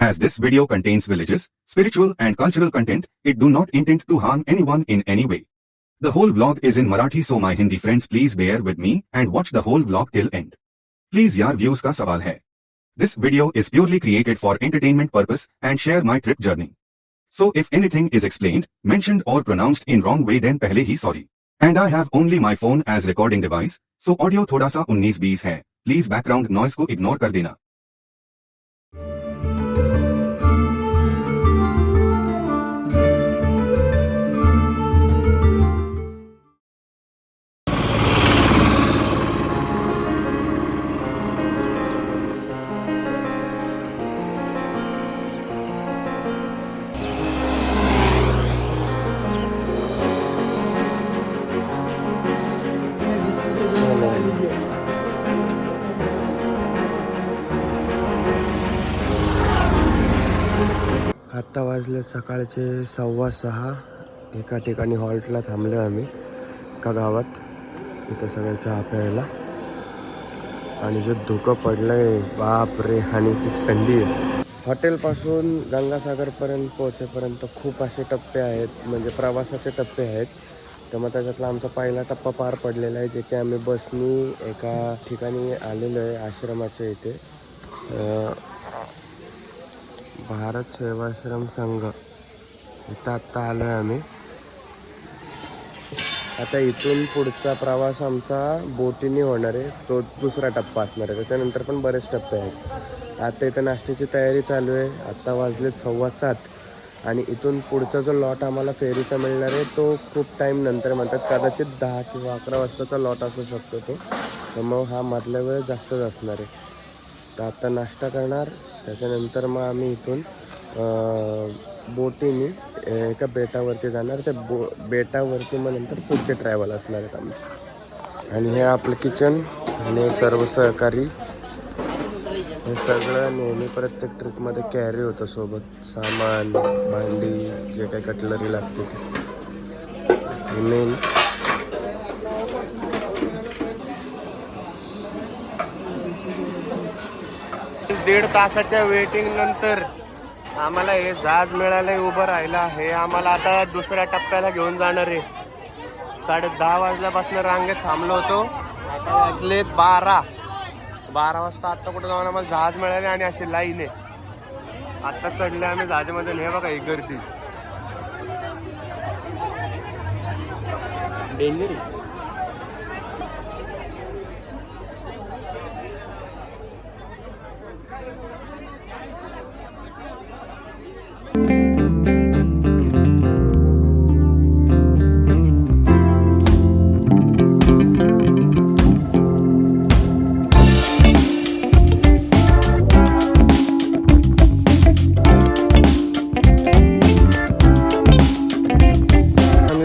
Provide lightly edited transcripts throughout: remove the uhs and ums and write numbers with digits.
As this video contains religious, spiritual and cultural content, it do not intend to harm anyone in any way. The whole vlog is in Marathi, so my Hindi friends please bear with me and watch the whole vlog till end. Please यार views का सवाल है. This video is purely created for entertainment purpose and share my trip journey. So if anything is explained, mentioned or pronounced in wrong way then पहले ही sorry. And I have only my phone as recording device, so audio थोड़ा सा 19-20 है. Please background noise को ignore कर देना. आत्ता वाजले सकाळचे 6:15. एका ठिकाणी हॉल्टला थांबलो आम्ही एका गावात. तिथं सगळं चहा प्यायला. आणि जे धुकं पडलंय बाप रे, आणि जी थंडी आहे. हॉटेलपासून गंगासागरपर्यंत पोहोचेपर्यंत खूप असे टप्पे आहेत, म्हणजे प्रवासाचे टप्पे आहेत. तर मग त्याच्यातला आमचा पहिला टप्पा पार पडलेला आहे, जे की आम्ही बसनी एका ठिकाणी आलेलो आहे आश्रमाच्या इथे. भारत सेवाश्रम संघ इथं आत्ता आलो आहे आम्ही. आता इथून पुढचा प्रवास आमचा बोटीने होणार आहे, तो दुसरा टप्पा असणार आहे. त्याच्यानंतर पण बरेच टप्पे आहेत. आता इथं नाश्त्याची तयारी चालू आहे. आत्ता वाजले 7:15 आणि इथून पुढचा जो लॉट आम्हाला फेरीचा मिळणार आहे तो खूप टाईम नंतर म्हणतात. कदाचित 10 किंवा 11 वाजताचा लॉट असू शकतो तो. तर मग हा मधल्या वेळ जास्तच असणार आहे. तर आता नाश्ता करणार, त्याच्यानंतर मग आम्ही इथून बोटीने एका बेटावरती जाणार. त्या बेटावरती मग नंतर पुढचे ट्रॅव्हल असणार आहेत आमचे. आणि हे आपलं किचन आणि सर्व सहकारी, हे सगळं नेहमी प्रत्येक ट्रिपमध्ये कॅरी होतं सोबत. सामान, भांडी, जे काही कटलरी लागते ते मेन. दीड तासाच्या वेटिंग नंतर आम्हाला हे जहाज मिळालंय उभं राहिला. हे आम्हाला आता दुसऱ्या टप्प्याला घेऊन जाणार आहे. 10:30 वाजल्यापासून रांगेत थांबलो होतो. आता वाजलेत 12 वाजता. आत्ता कुठं जाऊन आम्हाला जहाज मिळाले आणि अशी लाईन आहे. आत्ता चढले आम्ही जहाजामध्ये. हे बघा ही गर्दी डेंजर.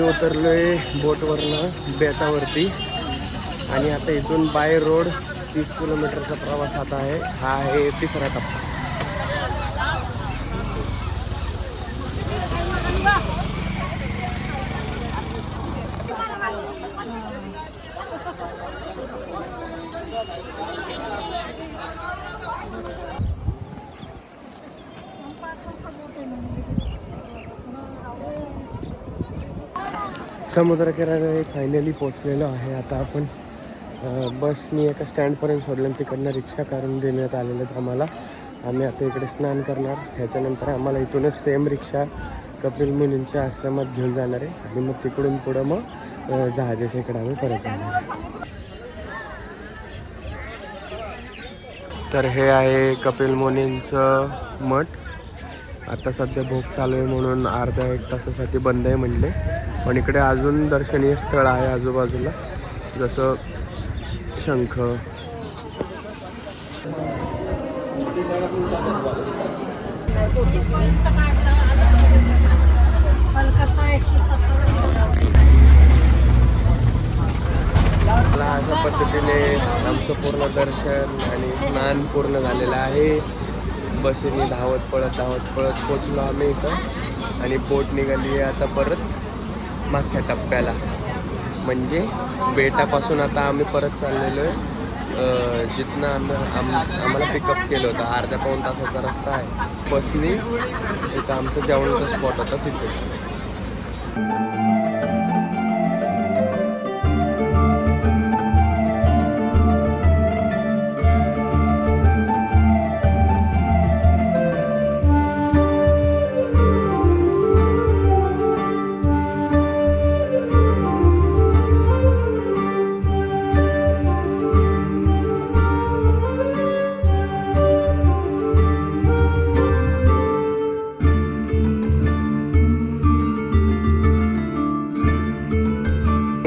उतरलोय बोटवरनं बेटावरती आणि आता इथून बाय रोड 30 किलोमीटरचा प्रवास आता आहे. हा आहे तिसरा टप्पा. समुद्रकिनारी फायनली पोचलेलो आहे. आता आपण बसनी एका स्टँडपर्यंत सोडलं, तिकडनं रिक्षा काढून देण्यात आलेलं आहेत आम्हाला. आम्ही आता इकडे स्नान करणार. ह्याच्यानंतर आम्हाला इथूनच सेम रिक्षा कपिल मुनींच्या आश्रमात घेऊन जाणार आहे आणि मग तिकडून पुढं मग जहाजाच्या इकडे आम्ही परत जाणार आहे. तर हे आहे कपिल मुनींचं मठ. आता सध्या भोग चालू आहे म्हणून अर्ध्या 1 तासासाठी बंद आहे म्हणले. पण इकडे अजून दर्शनीय स्थळ आहे आजूबाजूला, जसं शंख. अशा पद्धतीने आमचं पूर्ण दर्शन आणि स्नान पूर्ण झालेलं आहे. बसेने धावत पळत पोचलो आम्ही इथं आणि बोट निघाली आहे आता परत मागच्या टप्प्याला. म्हणजे बेटापासून आता आम्ही परत चाललेलो आहे जिथनं आम्हाला पिकअप केलं होतं अर्ध्या पाऊण तासाचा रस्ता आहे बसनी. तिथं आमचं जेवणाचा स्पॉट होता तिथे.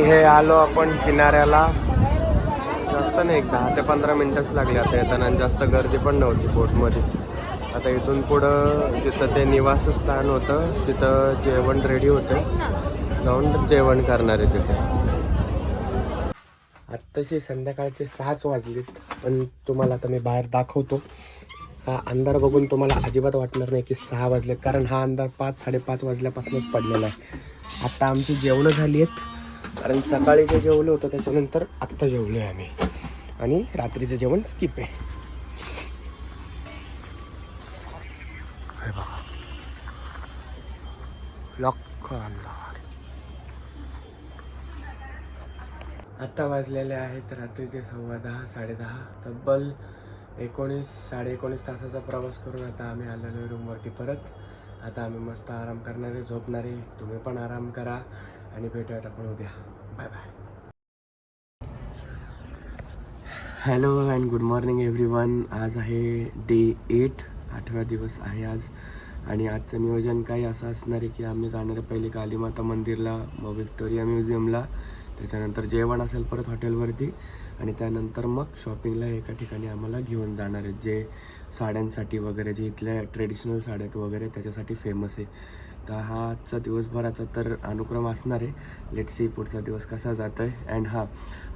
हे आलो आपण किनाऱ्याला. जास्त नाही, 10 ते 15 मिनिटच लागले आता येताना. जास्त गर्दी पण नव्हती बोटमध्ये. आता इथून पुढं जिथं ते निवासस्थान होतं तिथं जेवण रेडी होतं, जाऊन जेवण करणार आहे तिथे. आत्ताशी संध्याकाळचे 6 वाजलेत, पण तुम्हाला आता मी बाहेर दाखवतो. हा अंधार बघून तुम्हाला अजिबात वाटणार नाही की 6 वाजलेत, कारण हा अंधार 5-साडेपाच वाजल्यापासूनच पडलेला आहे. आत्ता आमची जेवणं झाली आहेत, कारण सकाळी जे जेवलं होतं त्याच्यानंतर आत्ता जेवलो आहे आम्ही, आणि रात्रीचं जेवण स्किप आहे. बघा लॉक अंधार. आत्ता वाजलेले आहेत रात्रीचे 10:15 10:30. तब्बल 19-19.5 तासाचा प्रवास करून आता आम्ही आलेलो आहे रूमवरती परत. आता आम्ही मस्त आराम करणारे, झोपणारे. तुम्ही पण आराम करा आणि भेटूयात आपण उद्या. Bye bye. Hello and good morning everyone. आज आहे डे 8, 8वा दिवस आहे आज. आणि आजचं नियोजन काही असं असणार आहे की आम्ही जाणार आहे पहिले कालीमाता मंदिरला, मग व्हिक्टोरिया म्युझियमला, त्याच्यानंतर जेवण असेल परत हॉटेलवरती, आणि त्यानंतर मग शॉपिंगला एका ठिकाणी आम्हाला घेऊन जाणार आहेत जे साड्यांसाठी वगैरे, जे इथल्या ट्रेडिशनल साड्यात वगैरे त्याच्यासाठी फेमस आहे. तर हा आजचा दिवसभराचा तर अनुक्रम असणार आहे. लेट्स सी पुढचा दिवस कसा जात आहे. अँड हां,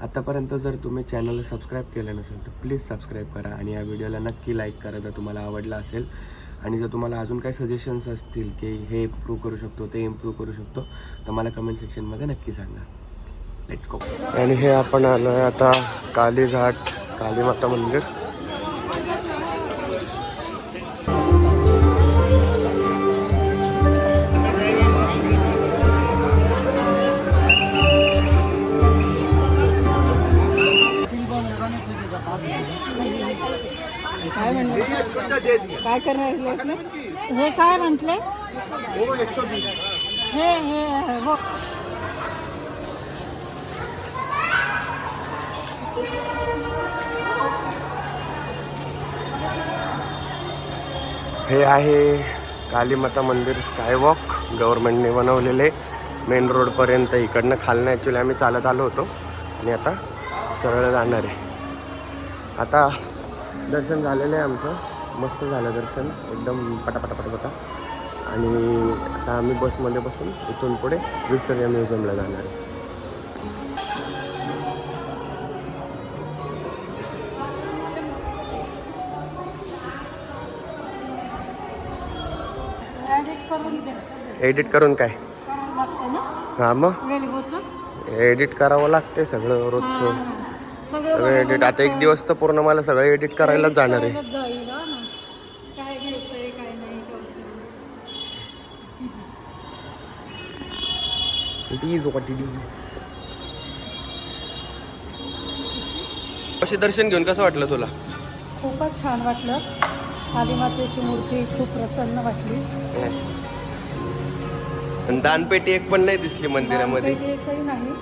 आत्तापर्यंत जर तुम्ही चॅनलला सबस्क्राईब केलं नसेल तर प्लीज सबस्क्राईब करा, आणि या व्हिडिओला नक्की लाईक करा जर तुम्हाला आवडला असेल. आणि जर तुम्हाला अजून काही सजेशन्स असतील की हे इम्प्रूव्ह करू शकतो, ते इम्प्रूव्ह करू शकतो, तर मला कमेंट सेक्शनमध्ये नक्की सांगा. Let's go. आणि हे आपण आलो आहे आता कालीघाट, कालीमाता मंदिर. काय करणार हे काय म्हटले हे हो. हे आहे कालीमाता मंदिर स्कायवॉक, गव्हर्नमेंटने बनवलेले. मेन रोडपर्यंत इकडनं खालनं ॲक्च्युली आम्ही चालत आलो होतो, आणि आता सरळ जाणार आहे. आता दर्शन झालेलं आहे आमचं, मस्त झालं दर्शन, एकदम पटापटा. आणि आता आम्ही बसमध्ये बसून इथून पुढे व्हिक्टोरिया म्युझियमला जाणार आहे. एडिट करून काय? हां, मग एडिट करावं लागते सगळं रोजचं, सगळं एडिट. आता एक दिवस तर पूर्ण मला सगळं एडिट करायलाच जाणार आहे. It is what it is. असे दर्शन घेऊन कसं वाटलं तुला? खूपच छान वाटलं. कालीमातेची मूर्ती खूप प्रसन्न वाटली. दानपेटी एक पण नाही दिसली मंदिरामध्ये. दानपेटी एकही नाही,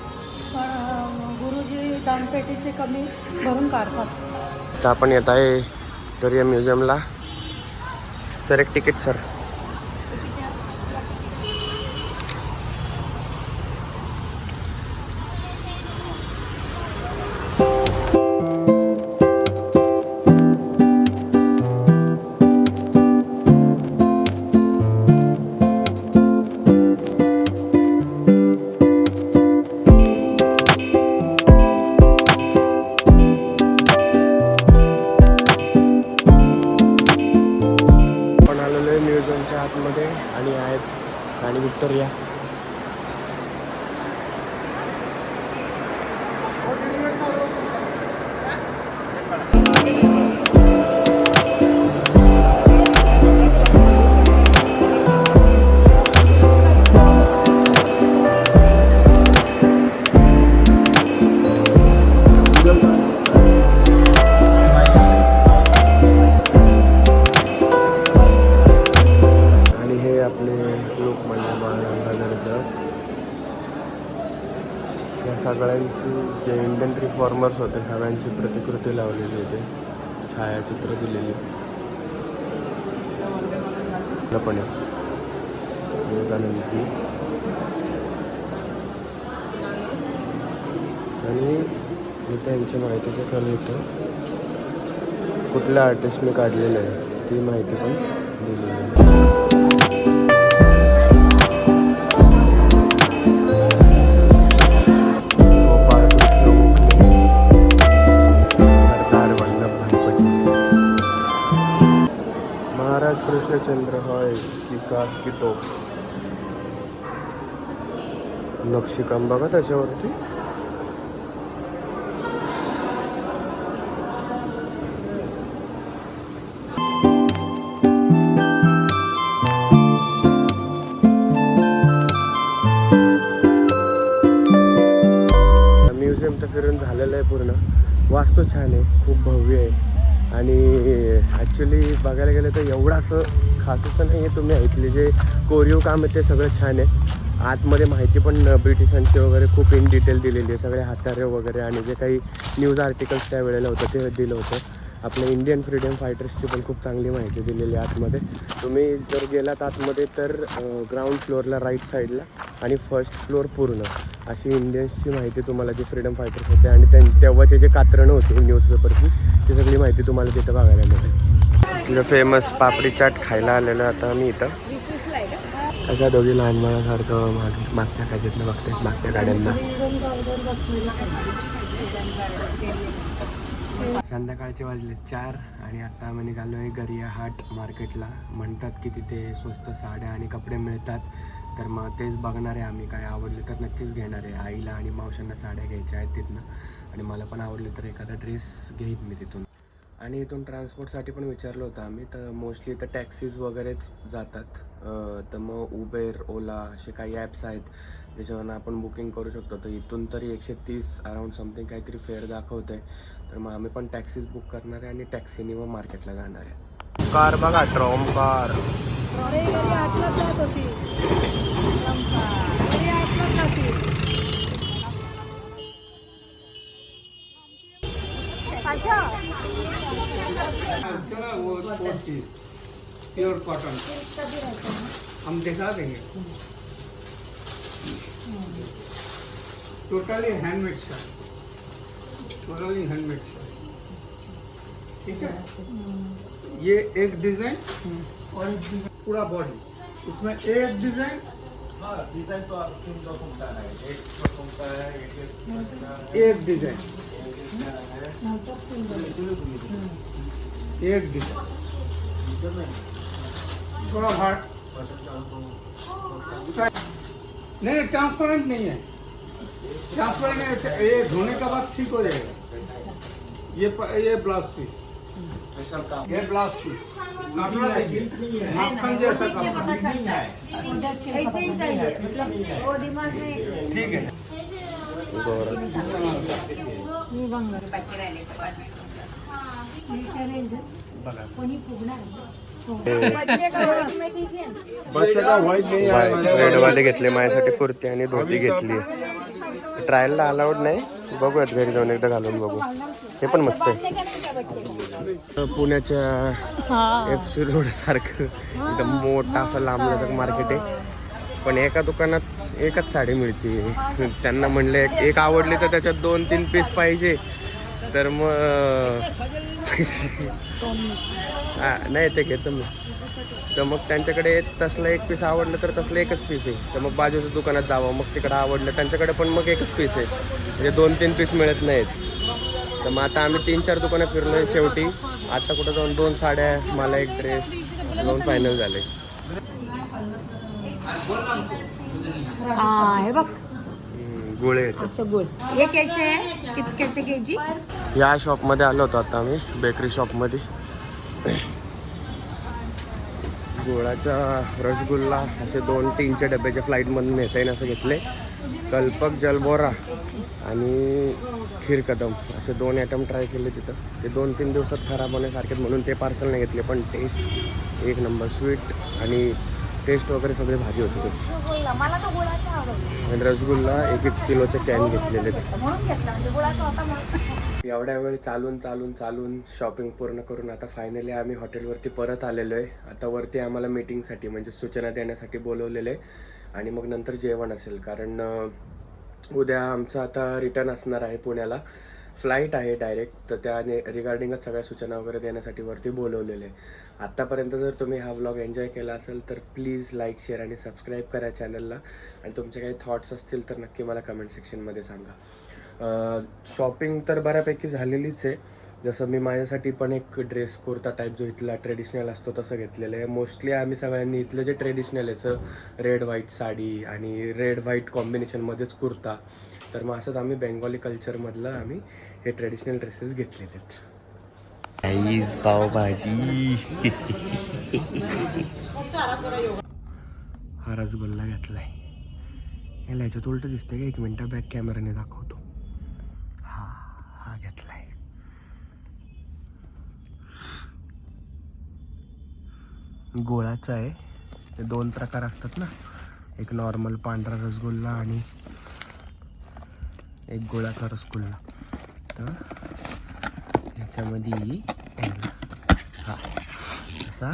पण गुरुजी दानपेटीचे कमी भरून काढतात. तर आपण येत आहे व्हिक्टोरिया म्युझियमला. सर एक तिकीट सर. आतमध्ये आणि आहेत राणी व्हिक्टोरिया. या सगळ्यांची जे इंडियन रिफॉर्मर्स होते सगळ्यांची प्रतिकृती लावलेली होते, छायाचित्र दिलेली पण आहे. विवेकानंदजी आणि मी त्यांची माहिती जे कळलं कुठल्या आर्टिस्टने काढलेलं आहे ती माहिती पण दिलेली आहे. कृष्णचंद्र होय विकास की टोप नक्षीकाम बघा त्याच्यावरती. म्युझियम तर फिरून झालेलं आहे पूर्ण. वास्तू छान आहे, खूप भव्य आहे आणि ॲक्च्युली बघायला गेलं तर एवढं असं खास असं नाही आहे. तुम्ही ऐकले जे कोरीव काम आहे ते सगळं छान आहे. आतमध्ये माहिती पण ब्रिटिशांची वगैरे खूप इन डिटेल दिलेली आहे, सगळे हातारे वगैरे आणि जे काही न्यूज आर्टिकल्स त्यावेळेला होतं ते दिलं होतं. आपल्या इंडियन फ्रीडम फायटर्सची पण खूप चांगली माहिती दिलेली आहे आतमध्ये. तुम्ही जर गेलात आतमध्ये तर ग्राउंड फ्लोअरला राईट साईडला आणि फर्स्ट फ्लोअर पूर्ण अशी इंडियन्सची माहिती तुम्हाला जे फ्रीडम फायटर्स होते आणि तेव्हाचे जे कात्रणं होते न्यूजपेपरची ती सगळी माहिती तुम्हाला तिथं बघायला मिळेल. फेमस पापडी चाट खायला आलेलो आता आम्ही इथं. अशा दोघी लहान मुलासारखं मागच्या काळजीतनं बघते मागच्या गाड्यांना. संध्याकाळचे वाजले 4 आणि आता आम्ही निघालो आहे गरिया हाट मार्केटला. म्हणतात की तिथे स्वस्त साड्या आणि कपडे मिळतात, तर मग तेच बघणार आहे आम्ही. काय आवडले तर नक्कीच घेणार आहे. आईला आणि मावशांना साड्या घ्यायच्या आहेत तिथनं आणि मला पण आवडले तर एखादा ड्रेस घेईन मी तिथून. आणि इथून ट्रान्सपोर्टसाठी पण विचारलं होतं आम्ही, तर मोस्टली तर टॅक्सीज वगैरेच जातात. तर मग उबेर, ओला असे काही ॲप्स आहेत ज्याच्यावरून आपण बुकिंग करू शकतो. तर इथून तरी 130 अराउंड समथिंग काहीतरी फेअर दाखवतं आहे. तर मग आम्ही पण टॅक्सीज बुक करणार आहे आणि टॅक्सीने मग मार्केटला जाणार आहे. कार बघा, ट्रॉम कार. प्योर कॉटन हम दिखा देंगे. Totally handmade shirt, totally handmade shirt. ठीक है. ये एक डिजाइन और एक डिजाइन पूरा बॉडी. इसमें एक डिजाइन, डिजाइन तो आप 3 का है, एक डिजाइन, एक डिजाइन थोड़ा हार्ड नहीं, ट्रांसपेरेंट नहीं है. ट्रांसपेरेंट नहीं, ये धोने के बाद ठीक हो जाएगा. ये ब्लाउज पीस स्पेशल काम, ये ब्लाउज पीस मक्खन जैसा कपड़ा है. ऐसे ही चाहिए, मतलब वो डिमांड में. ठीक है. रेडवाले घेतले माझ्यासाठी कुर्ती आणि धोती घेतली. ट्रायलला अलाउड नाही, बघूयात घरी जाऊन एकदा घालून बघू. हे पण मस्त आहे. पुण्याच्या एफसी रोड सारखं एकदम मोठा असं लांबल्याचं मार्केट आहे, पण एका दुकानात एकच साडी मिळते. त्यांना म्हणले एक आवडली तर त्याच्यात 2-3 पीस पाहिजे, तर मग नाही ते घेतो मी. तर मग त्यांच्याकडे तसलं एक पीस आवडलं तर तसलं एकच पीस आहे. तर मग बाजूच्या दुकानात जावं, मग तिकडं आवडलं त्यांच्याकडे पण मग एकच पीस आहे, म्हणजे 2-3 पीस मिळत नाहीत. तर मग आता आम्ही 3-4 दुकानं फिरलो. शेवटी आता कुठं जाऊन 2 साड्या, मला एक ड्रेस असं जाऊन फायनल झाले. हे बघ गोळे असं गोल. हे कैसे आहे, कैसे केजी. या शॉपमध्ये आलो होतो आता आम्ही, बेकरी शॉपमध्ये. गोळाचा रसगुल्ला असे 2-3च्या डब्याच्या फ्लाईटमधून नेता येईल असं घेतले. कल्पक जलबोरा आणि खीर कदम असे 2 आयटम ट्राय केले तिथं. ते 2-3 दिवसात खराब होण्यासारखे म्हणून ते पार्सल नाही घेतले, पण टेस्ट एक नंबर. स्वीट आणि टेस्ट वगैरे सगळे भारी होते त्याची. मला तो गुळाचा आवडला आणि रसगुल्ला 1-1 किलोचे कॅन घेतलेले. म्हणून घेतला, म्हणजे गुळाचा होता म्हणून. एवढ्या वेळ चालून शॉपिंग पूर्ण करून आता फायनली आम्ही हॉटेलवरती परत आलेलो आहे. आता वरती आम्हाला मीटिंगसाठी म्हणजे सूचना देण्यासाठी बोलवलेलं आहे आणि मग नंतर जेवण असेल. कारण उद्या आमचं आता रिटर्न असणार आहे पुण्याला. फ्लाईट आहे डायरेक्ट, तर त्या रिगार्डिंगच सगळ्या सूचना वगैरे देण्यासाठी वरती बोलवलेले आहे. आत्तापर्यंत जर तुम्ही हा व्लॉग एन्जॉय केला असेल तर प्लीज लाईक, शेअर आणि सबस्क्राईब करा चॅनलला. आणि तुमचे काही थॉट्स असतील तर नक्की मला कमेंट सेक्शनमध्ये सांगा. शॉपिंग तर बऱ्यापैकी झालेलीच आहे. जसं मी माझ्यासाठी पण एक ड्रेस कुर्ता टाईप जो इथला ट्रेडिशनल असतो तसं घेतलेलं आहे. मोस्टली आम्ही सगळ्यांनी इथलं जे ट्रेडिशनल आहे रेड व्हाईट साडी आणि रेड व्हाईट कॉम्बिनेशनमध्येच कुर्ता, तर मग असंच आम्ही बेंगॉली कल्चरमधलं आम्ही हे ट्रेडिशनल ड्रेसेस घेतलेले आहेत. पावभाजी हा रसगुल्ला घेतलाय. याला याच्यात उलट दिसते का? 1 मिनटं बॅक कॅमेराने दाखवतो. हा घेतलाय. गोळाचा आहे. ते 2 प्रकार असतात ना, एक नॉर्मल पांढरा रसगुल्ला आणि एक गुळाचा रसगुल्ला. तर ह्याच्यामध्ये हा असा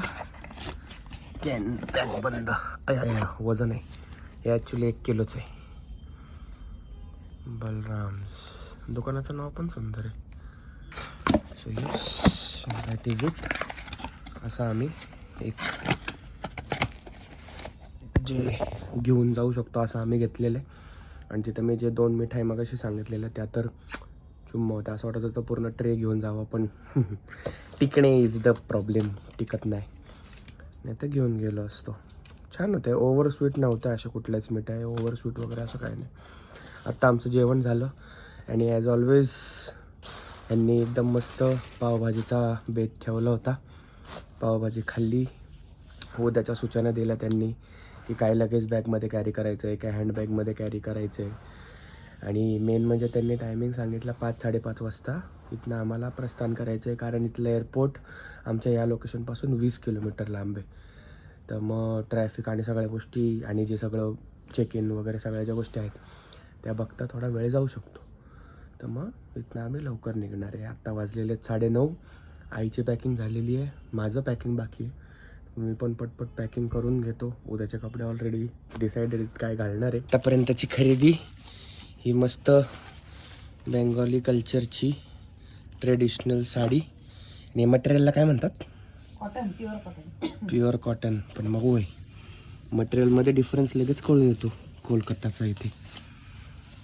कॅन पॅक बंद. वजन आहे हे ॲक्च्युली 1 किलोचं आहे. बलराम्स दुकानाचं नाव पण सुंदर आहे. So yes, that is it. असं आम्ही एक जे घेऊन जाऊ शकतो असं आम्ही घेतलेलं आहे. आणि तिथं मी जे 2 मिठाई मगाशी सांगितलेलं त्या तर चुम्मा होता. असं वाटत होतं पूर्ण ट्रे घेऊन जावं, पण टिकणे इज द प्रॉब्लेम. टिकत नाही तर घेऊन गेलो असतो. छान होतं. ओव्हर स्वीट नव्हतं अशा कुठल्याच मिठाई. ओव्हर स्वीट वगैरे असं काही नाही. आत्ता आमचं जेवण झालं आणि ॲज ऑलवेज यांनी एकदम मस्त पावभाजीचा बेत ठेवला होता. पावभाजी खाल्ली. उद्याच्या सूचना दिल्या त्यांनी की काय लगेच बॅगमध्ये कॅरी करायचं आहे, काय हँडबॅगमध्ये कॅरी करायचं आहे. आणि मेन म्हणजे त्यांनी टायमिंग सांगितलं 5-5:30 वाजता इथनं आम्हाला प्रस्थान करायचं आहे. कारण इथलं एअरपोर्ट आमच्या या लोकेशनपासून 20 किलोमीटर लांब आहे. तर मग ट्रॅफिक आणि सगळ्या गोष्टी आणि जे सगळं चेक इन वगैरे सगळ्या ज्या गोष्टी आहेत त्या बघता थोडा वेळ जाऊ शकतो. तर मग इथनं आम्ही लवकर निघणार आहे. आत्ता वाजलेले 9:30. आईची पॅकिंग झालेली आहे, माझं पॅकिंग बाकी आहे. मी पण पटपट पॅकिंग करून घेतो. उद्याचे कपडे ऑलरेडी डिसाइडेड काय घालणार आहे. आतापर्यंतची खरेदी ही मस्त बेंगॉली कल्चरची ट्रेडिशनल साडी. आणि मटेरियलला काय म्हणतात? Cotton, pure cotton. Pure cotton. पण मग होय मटेरियलमध्ये डिफरन्स लगेच कळून येतो. कोलकाताचा इथे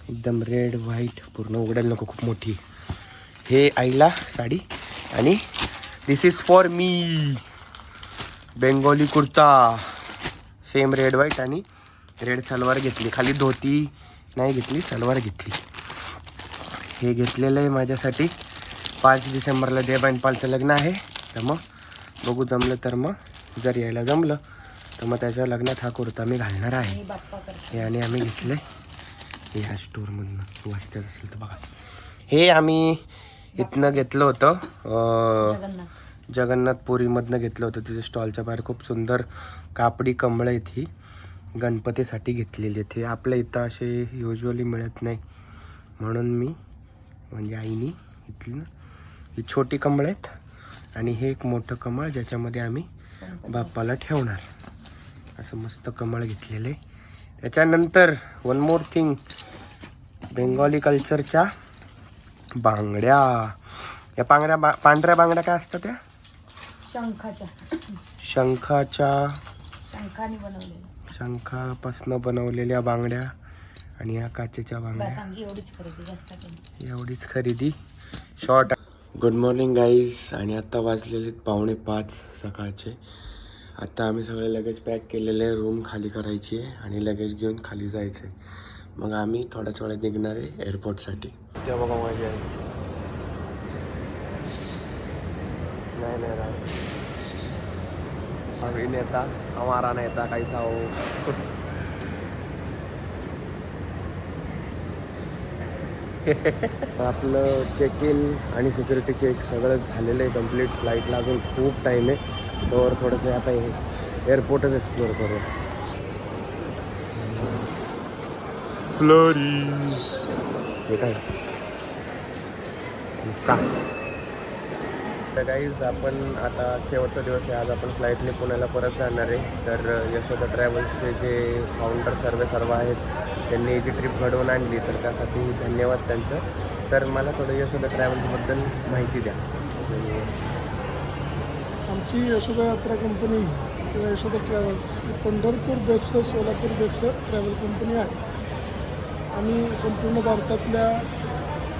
एकदम रेड व्हाईट, पूर्ण उघडायला नको, खूप मोठी. हे आईला साडी. आणि this is for me Bengali kurta, same red white आणि रेड सलवार घेतली. खाली धोती नाही घेतली, सलवार घेतली. हे घेतलेलं आहे माझ्यासाठी. 5 डिसेंबरला देवबानपालचं लग्न आहे. तर मग बघू जमलं तर मग, जर यायला जमलं तर मग त्याच्या लग्नात हा कुर्ता मी घालणार आहे. हे आणि आम्ही घेतलं आहे ह्या स्टोअरमधून. तू वाचतात असेल तर बघा. हे आम्ही इथनं घेतलं होतं, जगन्नाथपुरीमधनं घेतलं होतं. तिथे स्टॉलच्या बाहेर खूप सुंदर कापडी कमळं आहेत. ही गणपतीसाठी घेतलेली आहेत. हे आपल्या इथं असे युजली मिळत नाही, म्हणून मी म्हणजे आईनी इथली ना ही छोटी कमळं आहेत आणि हे एक मोठं कमळ ज्याच्यामध्ये आम्ही बाप्पाला ठेवणार. असं मस्त कमळ घेतलेलं आहे. त्याच्यानंतर वन मोर थिंग, बेंगॉली कल्चरच्या बांगड्या. या पांढऱ्या बांगड्या काय असतात त्या? शंखापासनं बनवलेल्या बांगड्या. आणि या काचेच्या बांगड्या. एवढीच खरेदी. शॉर्ट. Good morning guys. आणि आत्ता वाजलेले 4:45 सकाळचे. आत्ता आम्ही सगळे लगेज पॅक केलेले, रूम खाली करायची आहे आणि लगेज घेऊन खाली जायचं आहे. मग आम्ही थोड्याच वेळात निघणार आहे एअरपोर्टसाठी. त्या बघा माझी आई. नाही अभी नेता हमारा नेता कैसा हो. आपलं चेक इन आणि सिक्युरिटी चेक सगळं झालेलं आहे कम्प्लीट. फ्लाईटला अजून खूप टाईम आहे. तर थोडंसं आता एअरपोर्टच एक्सप्लोअर करू. फ्लोरीज हे काय तर गाईज आपण आता शेवटचा दिवस आहे. आज आपण फ्लाईटने पुण्याला परत जाणार आहे. तर यशोदा ट्रॅव्हल्सचे जे फाउंडर सर्व आहेत त्यांनी जी ट्रिप घडवून आणली तर त्यासाठी धन्यवाद त्यांचं. सर मला थोडं यशोदा ट्रॅव्हल्सबद्दल माहिती द्या. आमची यशोदा यात्रा कंपनी किंवा यशोदा ट्रॅव्हल्स ही Pandharpur based Solapur based travel company आहे. आम्ही संपूर्ण भारतातल्या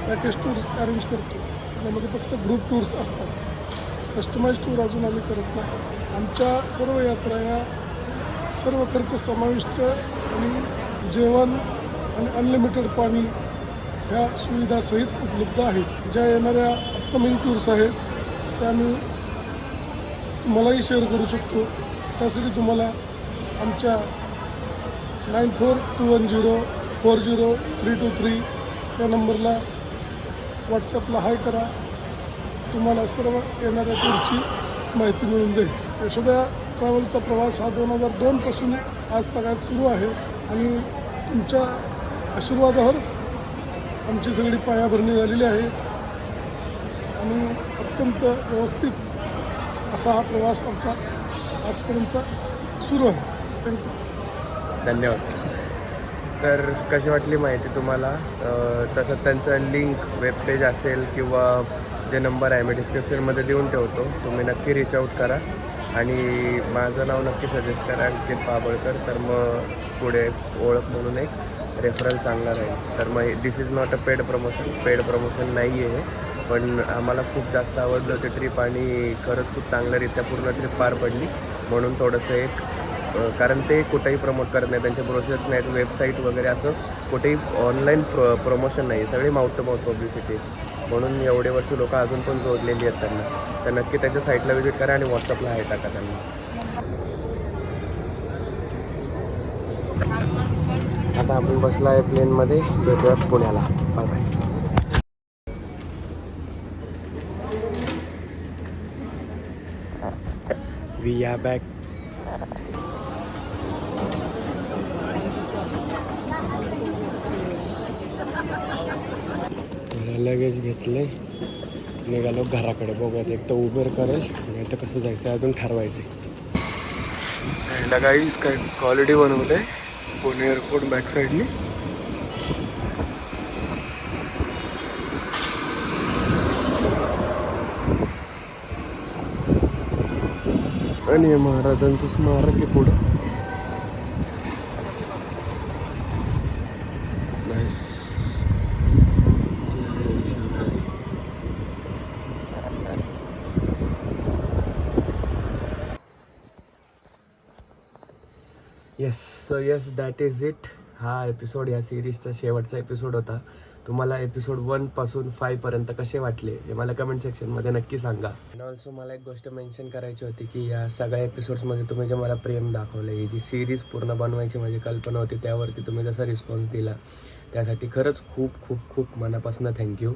पॅकेज टूर्स अरेंज करतो. त्यामध्ये फक्त ग्रुप टूर्स असतात. कस्टमाइज टूर अजून आम्ही करत नाही. आमच्या सर्व यात्रा या सर्व खर्च समाविष्ट आणि जेवण आणि अनलिमिटेड पाणी ह्या सुविधासहित उपलब्ध आहेत. ज्या येणाऱ्या अपकमिंग टूर्स आहेत त्या आम्ही तुम्हालाही शेअर करू शकतो. त्यासाठी तुम्हाला आमच्या 9421040323 या नंबरला व्हॉट्सअपला हाय करा. तुम्हाला सर्व येणाऱ्या टूरची माहिती मिळून जाईल. यशोदा ट्रॅव्हलचा प्रवास हा 2002पासून आज तगायत सुरू आहे आणि तुमच्या आशीर्वादावरच आमची सगळी पायाभरणी झालेली आहे आणि अत्यंत व्यवस्थित असा हा प्रवास आमचा आजपर्यंतचा सुरू आहे. थँक्यू. धन्यवाद. तर कशी वाटली माहिती तुम्हाला? तसं त्यांचं लिंक वेबपेज असेल किंवा जे नंबर आहे मी डिस्क्रिप्शनमध्ये देऊन ठेवतो. तुम्ही नक्की रीच आऊट करा आणि माझं नाव नक्की सजेस्ट करा अंकित पाबळकर. तर मग पुढे ओळख म्हणून एक रेफरल चांगला राहील. तर मग this is not a paid promotion नाही आहे. पण आम्हाला खूप जास्त आवडलं ते ट्रिप आणि खरंच खूप चांगल्यारीत्या पूर्ण ट्रिप पार पडली. म्हणून थोडंसं एक कारण ते कुठेही प्रमोट करत नाही. त्यांचे ब्रोशर्स नाहीत, वेबसाईट वगैरे असं कुठेही ऑनलाईन प्रमोशन नाही आहे. सगळी माउथ टू माउथ पब्लिसिटी. म्हणून एवढे वर्ष लोक अजून पण जोडलेली आहेत त्यांना. तर नक्की त्यांच्या साईटला व्हिजिट करा आणि व्हॉट्सअपला हाय टाका त्यांना. आता आपण बसला आहे प्लेनमध्ये. भेटूया पुण्याला. Bye bye. We are back. लगेच घेतले निघालो घराकडे. बघूयात एक तर उबेर करेल नाही तर कसं जायचं अजून ठरवायचं. गाईज काय क्वालिटी बनवलं आहे पुणे एअरपोर्ट बॅक साईडनी. आणि महाराजांचं स्मारक आहे पुढं. Yes that is it. हा एपिसोड या सिरीजचा शेवटचा एपिसोड होता. तुम्हाला एपिसोड 1पासून 5पर्यंत कसे वाटले हे मला कमेंट सेक्शनमध्ये नक्की सांगा. आणि ऑल्सो मला एक गोष्ट मेन्शन करायची होती की या सगळ्या एपिसोड्समध्ये तुम्ही जे मला प्रेम दाखवलं, ही जी सिरीज पूर्ण बनवायची माझी कल्पना होती त्यावरती तुम्ही जसा रिस्पॉन्स दिला त्यासाठी खरंच खूप खूप खूप मनापासून थँक्यू.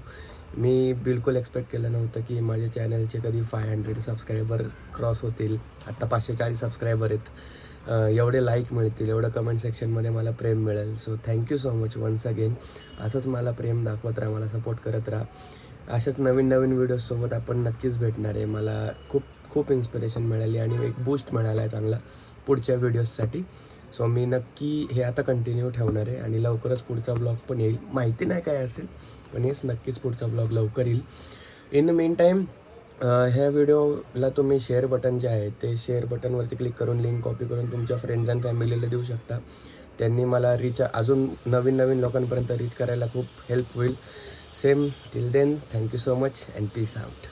मी बिलकुल एक्सपेक्ट केलं नव्हतं की माझ्या चॅनलचे कधी 500 सबस्क्रायबर क्रॉस होतील. आत्ता 540 सबस्क्रायबर आहेत. एवढे लाईक मिळतील, एवढं कमेंट सेक्शनमध्ये मला प्रेम मिळेल. So thank you so much once again. असंच मला प्रेम दाखवत राहा, मला सपोर्ट करत राहा. अशाच नवीन नवीन व्हिडिओजसोबत आपण नक्कीच भेटणार आहे. मला खूप खूप इन्स्पिरेशन मिळाली आणि एक बूस्ट मिळाला आहे चांगला पुढच्या व्हिडिओजसाठी. सो मी नक्की हे आता कंटिन्यू ठेवणार आहे आणि लवकरच पुढचा ब्लॉग पण येईल. माहिती नाही काय असेल पण येस नक्कीच पुढचा ब्लॉग लवकर येईल. इन द मेन टाईम ह्या व्हिडिओला तुम्ही शेअर बटन जे आहे ते शेअर बटनवरती क्लिक करून लिंक कॉपी करून तुमच्या फ्रेंड्स अँड फॅमिलीला देऊ शकता. त्यांनी मला अजून नवीन नवीन लोकांपर्यंत रीच करायला खूप हेल्प होईल. Same till then thank you so much and peace out.